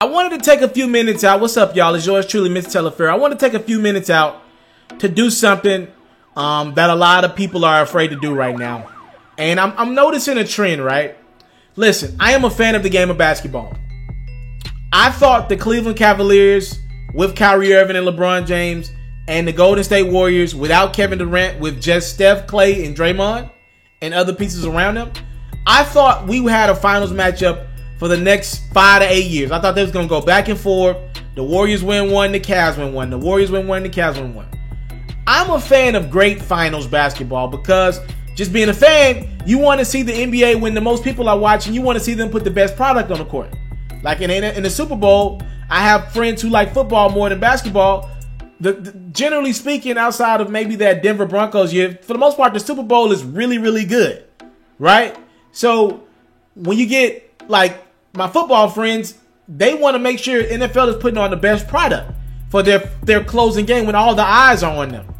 I wanted to take a few minutes out. What's up, y'all? It's yours truly, Mr. Telefair. I want to take a few minutes out to do something that a lot of people are afraid to do right now. And I'm noticing a trend, right? Listen, I am a fan of the game of basketball. I thought the Cleveland Cavaliers with Kyrie Irving and LeBron James and the Golden State Warriors without Kevin Durant, with just Steph, Clay, and Draymond and other pieces around them, I thought we had a finals matchup for the next 5 to 8 years. I thought they was going to go back and forth. The Warriors win one, the Cavs win one. The Warriors win one, the Cavs win one. I'm a fan of great finals basketball because just being a fan, you want to see the NBA when the most people are watching. You want to see them put the best product on the court. Like in the Super Bowl, I have friends who like football more than basketball. Generally speaking, outside of maybe that Denver Broncos year, for the most part, the Super Bowl is really, really good, right? So when you get like my football friends, they want to make sure NFL is putting on the best product for their closing game when all the eyes are on them,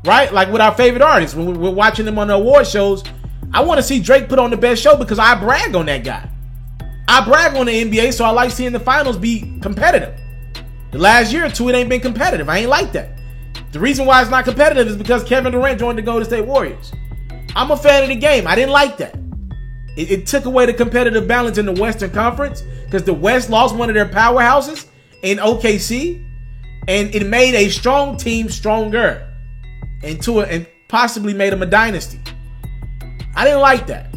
right? Like with our favorite artists, when we're watching them on the award shows, I want to see Drake put on the best show because I brag on that guy. I brag on the NBA, so I like seeing the finals be competitive. The last year or two, it ain't been competitive. I ain't like that. The reason why it's not competitive is because Kevin Durant joined the Golden State Warriors. I'm a fan of the game. I didn't like that. It took away the competitive balance in the Western Conference because the West lost one of their powerhouses in OKC, and it made a strong team stronger and possibly made them a dynasty. I didn't like that.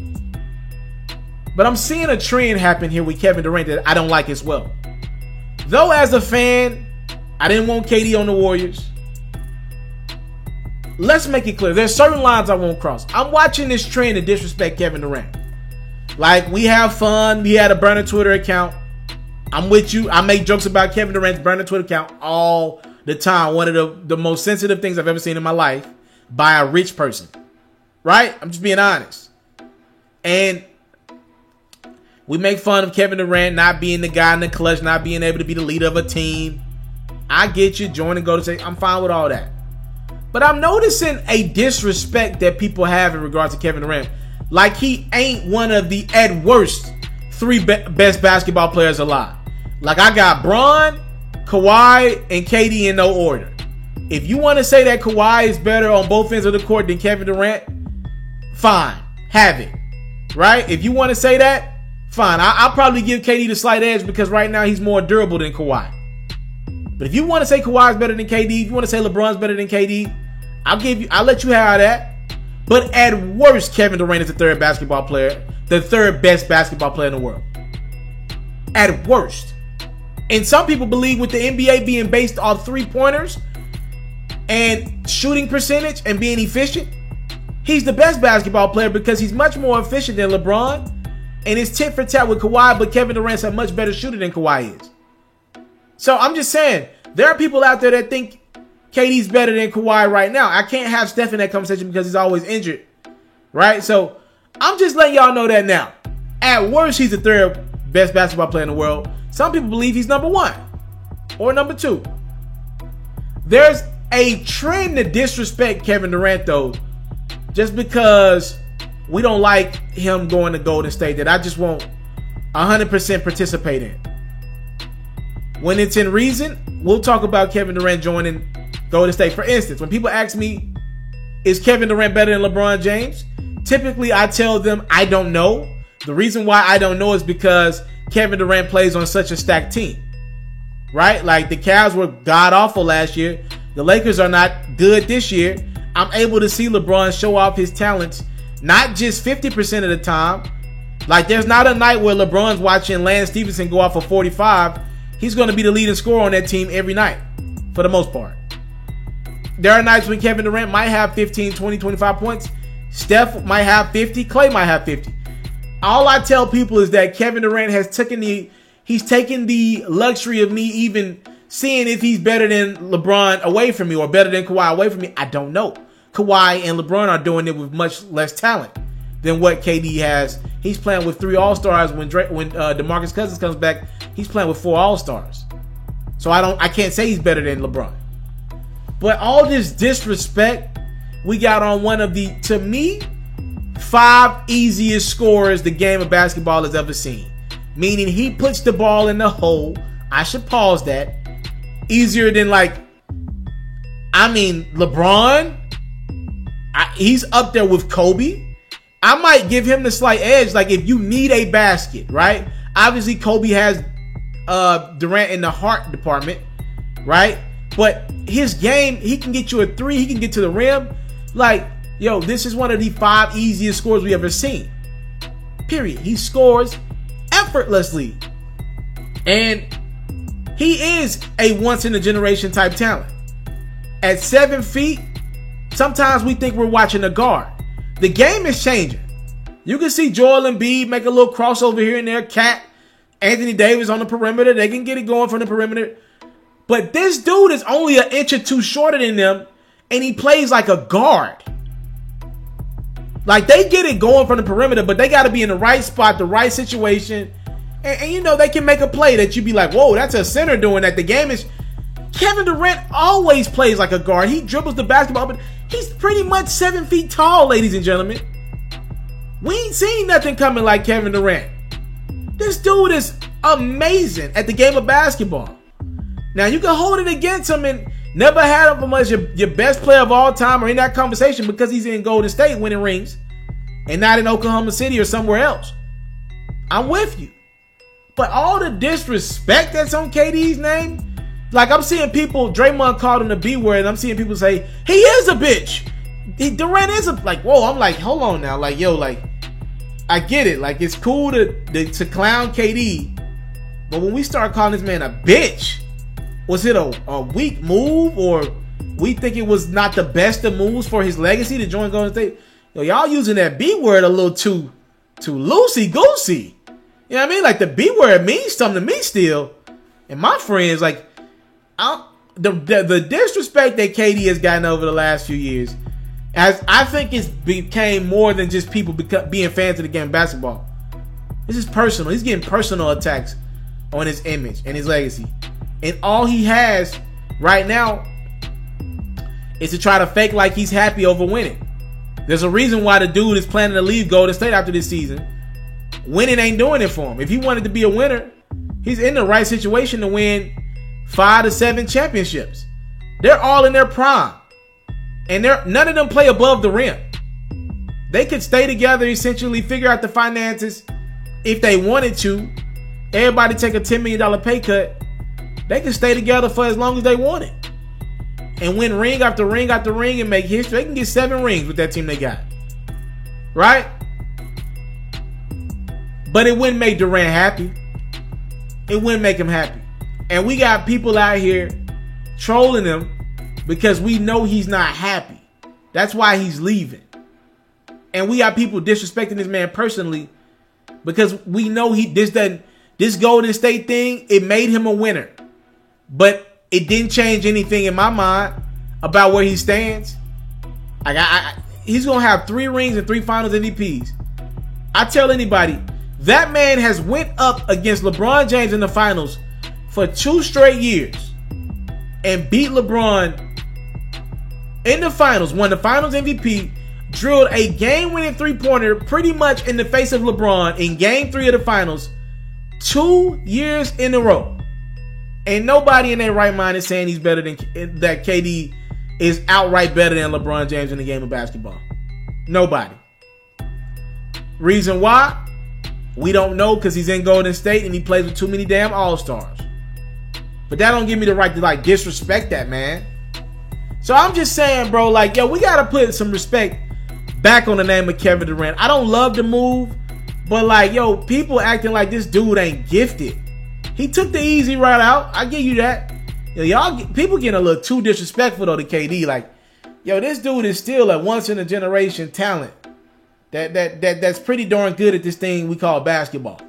But I'm seeing a trend happen here with Kevin Durant that I don't like as well. Though as a fan, I didn't want KD on the Warriors. Let's make it clear. There's certain lines I won't cross. I'm watching this trend to disrespect Kevin Durant. Like, we have fun. We had a burner Twitter account. I'm with you. I make jokes about Kevin Durant's burner Twitter account all the time. One of the most sensitive things I've ever seen in my life by a rich person. Right? I'm just being honest. And we make fun of Kevin Durant not being the guy in the clutch, not being able to be the leader of a team. I get you. Join and go to say, I'm fine with all that. But I'm noticing a disrespect that people have in regards to Kevin Durant. Like he ain't one of the, at worst, three best basketball players alive. Like I got Bron, Kawhi, and KD in no order. If you want to say that Kawhi is better on both ends of the court than Kevin Durant, fine. Have it. Right? If you want to say that, fine. I'll probably give KD the slight edge because right now he's more durable than Kawhi. But if you want to say Kawhi's better than KD, if you want to say LeBron's better than KD, I'll let you have that. But at worst, Kevin Durant is the third basketball player, the third best basketball player in the world. At worst. And some people believe with the NBA being based off three-pointers and shooting percentage and being efficient, he's the best basketball player because he's much more efficient than LeBron. And it's tit for tat with Kawhi, but Kevin Durant's a much better shooter than Kawhi is. So I'm just saying, there are people out there that think KD's better than Kawhi right now. I can't have Steph in that conversation because he's always injured. Right? So I'm just letting y'all know that now. At worst, he's the third best basketball player in the world. Some people believe he's number one or number two. There's a trend to disrespect Kevin Durant, though, just because we don't like him going to Golden State that I just won't 100% participate in. When it's in reason, we'll talk about Kevin Durant joining Golden State. For instance, when people ask me, is Kevin Durant better than LeBron James? Typically, I tell them I don't know. The reason why I don't know is because Kevin Durant plays on such a stacked team. Right? Like the Cavs were god-awful last year. The Lakers are not good this year. I'm able to see LeBron show off his talents, not just 50% of the time. Like there's not a night where LeBron's watching Lance Stevenson go off for 45. He's going to be the leading scorer on that team every night, for the most part. There are nights when Kevin Durant might have 15, 20, 25 points. Steph might have 50. Clay might have 50. All I tell people is that Kevin Durant has taken the luxury of me even seeing if he's better than LeBron away from me or better than Kawhi away from me. I don't know. Kawhi and LeBron are doing it with much less talent than what KD has. He's playing with 3 All-Stars. When DeMarcus Cousins comes back, he's playing with 4 All-Stars. So I can't say he's better than LeBron. But all this disrespect we got on one of the, to me, 5 easiest scorers the game of basketball has ever seen. Meaning he puts the ball in the hole I should pause that. Easier than like, I mean, LeBron. He's up there with Kobe. I might give him the slight edge. Like if you need a basket, right? Obviously, Kobe has Durant in the heart department, right? But his game, he can get you a three. He can get to the rim. Like, yo, this is one of the 5 easiest scores we ever seen. Period. He scores effortlessly. And he is a once-in-a-generation type talent. At 7 feet, sometimes we think we're watching a guard. The game is changing. You can see Joel Embiid make a little crossover here and there. Cat, Anthony Davis on the perimeter. They can get it going from the perimeter. But this dude is only an inch or two shorter than them, and he plays like a guard. Like, they get it going from the perimeter, but they got to be in the right spot, the right situation. And you know, they can make a play that you be like, whoa, that's a center doing that. The game is... Kevin Durant always plays like a guard. He dribbles the basketball, but he's pretty much 7 feet tall, ladies and gentlemen. We ain't seen nothing coming like Kevin Durant. This dude is amazing at the game of basketball. Now, you can hold it against him and never had him as your best player of all time or in that conversation because he's in Golden State winning rings and not in Oklahoma City or somewhere else. I'm with you. But all the disrespect that's on KD's name... Like, I'm seeing people, Draymond called him the B word, and I'm seeing people say, he is a bitch. Durant is a, like, whoa, I'm like, hold on now. Like, yo, like, I get it. Like, it's cool to clown KD, but when we start calling this man a bitch, was it a weak move, or we think it was not the best of moves for his legacy to join Golden State? Yo, y'all using that B word a little too loosey-goosey. You know what I mean? Like, the B word means something to me still. And my friends, like, the disrespect that KD has gotten over the last few years, as I think it's became more than just people being fans of the game of basketball. This is personal. He's getting personal attacks on his image and his legacy. And all he has right now is to try to fake like he's happy over winning. There's a reason why the dude is planning to leave Golden State after this season. Winning ain't doing it for him. If he wanted to be a winner, he's in the right situation to win 5 to 7 championships. They're all in their prime. And none of them play above the rim. They could stay together, essentially figure out the finances if they wanted to. Everybody take a $10 million pay cut. They can stay together for as long as they wanted. And win ring after ring after ring and make history. They can get 7 rings with that team they got. Right? But it wouldn't make Durant happy. It wouldn't make him happy. And we got people out here trolling him because we know he's not happy. That's why he's leaving. And we got people disrespecting this man personally because we know this Golden State thing, it made him a winner. But it didn't change anything in my mind about where he stands. He's going to have 3 rings and 3 finals MVPs. I tell anybody, that man has went up against LeBron James in the finals for 2 straight years and beat LeBron in the finals, won the finals MVP, drilled a game-winning 3-pointer pretty much in the face of LeBron in game 3 of the finals 2 years in a row. And nobody in their right mind is saying he's better than that. KD is outright better than LeBron James in the game of basketball. Nobody. Reason why? We don't know because he's in Golden State and he plays with too many damn All-Stars. But that don't give me the right to like disrespect that man. So I'm just saying, bro, like, yo, we got to put some respect back on the name of Kevin Durant. I don't love the move, but like, yo, people acting like this dude ain't gifted. He took the easy route out. I give you that. Yo, people getting a little too disrespectful though to KD. Like, yo, this dude is still a once in a generation talent. That's pretty darn good at this thing we call basketball.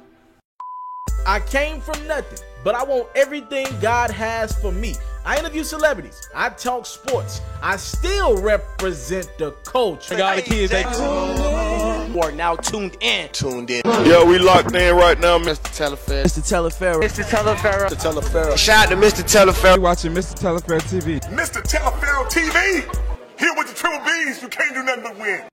I came from nothing, but I want everything God has for me. I interview celebrities. I talk sports. I still represent the culture. I got the kids. They are now tuned in. Yo, we locked in right now, Mr. Telefair. Mr. Telefair. Mr. Telefair. Mr. Telefair. Shout out to Mr. Telefair. You're watching Mr. Telefair TV. Mr. Telefair TV. Here with the Triple B's. You can't do nothing but win.